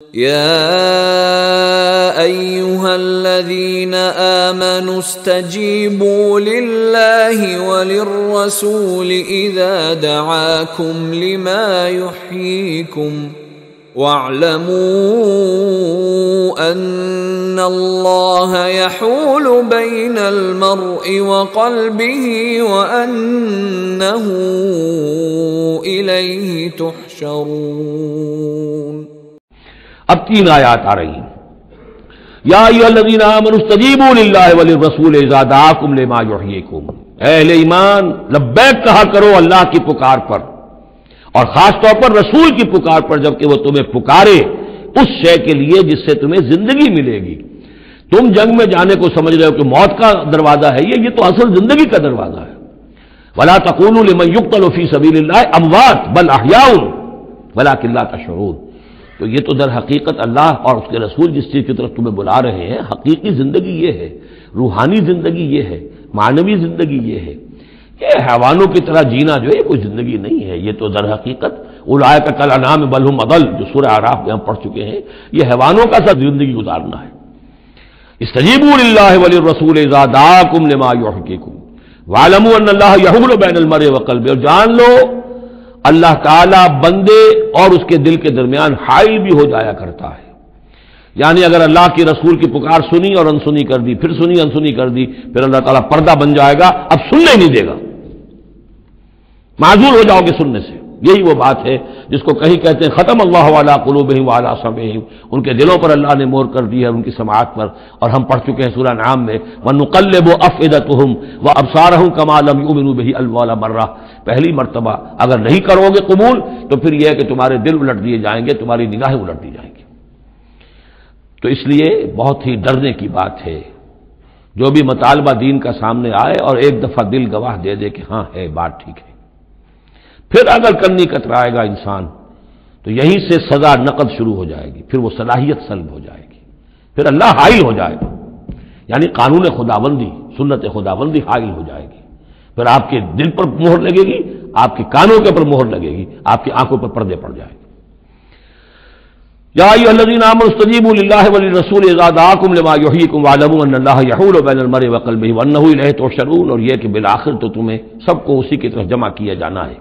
يا أيها الذين آمنوا استجيبوا لله وللرسول إذا دعاكم لما يحييكم واعلموا أن الله يحول بين المرء وقلبه وأنه إليه تحشرون۔ اب 3 آیات آ رہی ہیں۔ یا ایھا الذین آمنوا استجیبوا للہ وللرسول اذا دعاکم لما یحییکم، اے اہل ایمان لبیک کہا کرو اللہ کی پکار پر، اور خاص طور پر رسول کی پکار پر جب کہ وہ تمہیں پکارے اس شے کے لیے جس سے تمہیں زندگی ملے گی۔ تم جنگ میں جانے کو سمجھ رہے ہو کہ موت کا دروازہ ہے یہ تو اصل زندگی کا دروازہ ہے۔ ولا تقولوا لمن يقتل في سبيل الله اموات بل احياء ولكن لا تشعرون۔ تو یہ تو در حقیقت اللہ اور اس کے رسول جس چیز کی طرف تمہیں بلا رہے ہیں، حقیقی زندگی یہ ہے، روحانی زندگی یہ ہے، معنوی زندگی یہ ہے۔ یہ حیوانوں کی طرح جینا جو ہے یہ کوئی زندگی نہیں ہے، یہ تو در حقیقت اولئک کالانعام بل هم اضل جو سورہ اعراف میں ہم پڑھ چکے ہیں، یہ حیوانوں کا سا زندگی گزارنا ہے۔ استجیبوا للہ وللرسول اذا دعاکم لما یحییکم واعلموا ان اللہ یحول بین المرء وقلبہ، اور جان لو اللہ تعالیٰ بندے اور اس کے دل کے درمیان حائل بھی ہو جایا کرتا ہے۔ یعنی اگر اللہ کی رسول کی پکار سنی اور انسنی کر دی، پھر سنی انسنی کر دی، پھر اللہ تعالیٰ پردہ بن جائے گا، اب سننے نہیں دے گا، معذور ہو جاؤ گے سننے سے۔ یہی وہ بات ہے جس کو کہیں کہتے ہیں ختم اللہ علی قلوبہم وعلی سمعہم، ان کے دلوں پر اللہ نے مہر کر دی ہے ان کی سماعت پر، اور ہم پڑھ چکے ہیں سورہ انعام میں وَنُقَلِّبُ أَفْئِدَتَهُمْ وَأَبْصَارَهُمْ كَمَا لَمْ يُؤْمِنُوا بِهِ أَوَّلَ مَرَّةٍ، پہلی مرتبہ اگر نہیں کرو گے قبول تو پھر یہ ہے کہ تمہارے دل الٹ دیے جائیں گے، تمہاری نگاہیں الٹ دی جائیں گی۔ تو اس لیے بہت ہی ڈرنے کی بات ہے جو بھی مطالبہ دین کا سامنے آئے اور ایک دفعہ دل گواہ دے دے کہ ہاں ہے بات ٹھیک ہے، پھر اگر کرنی کترائے گا انسان تو یہیں سے سزا نقد شروع ہو جائے گی، پھر وہ صلاحیت سلب ہو جائے گی، پھر اللہ حائل ہو جائے گا، یعنی قانون خداوندی سنت خداوندی حائل ہو جائے گی، پھر آپ کے دل پر مہر لگے گی، آپ کے کانوں کے پر مہر لگے گی، آپ کی آنکھوں پر پردے پڑ جائیں گے۔ یا ایھا الذین آمنوا استجیبوا للہ وللرسول اذا دعاکم لما یحییکم واعلموا ان اللہ یحول بین المرء وقلبہ وانہ الیہ تحشرون، اور یہ کہ بالآخر تو تمہیں سب کو اسی کی طرف جمع کیا جانا ہے۔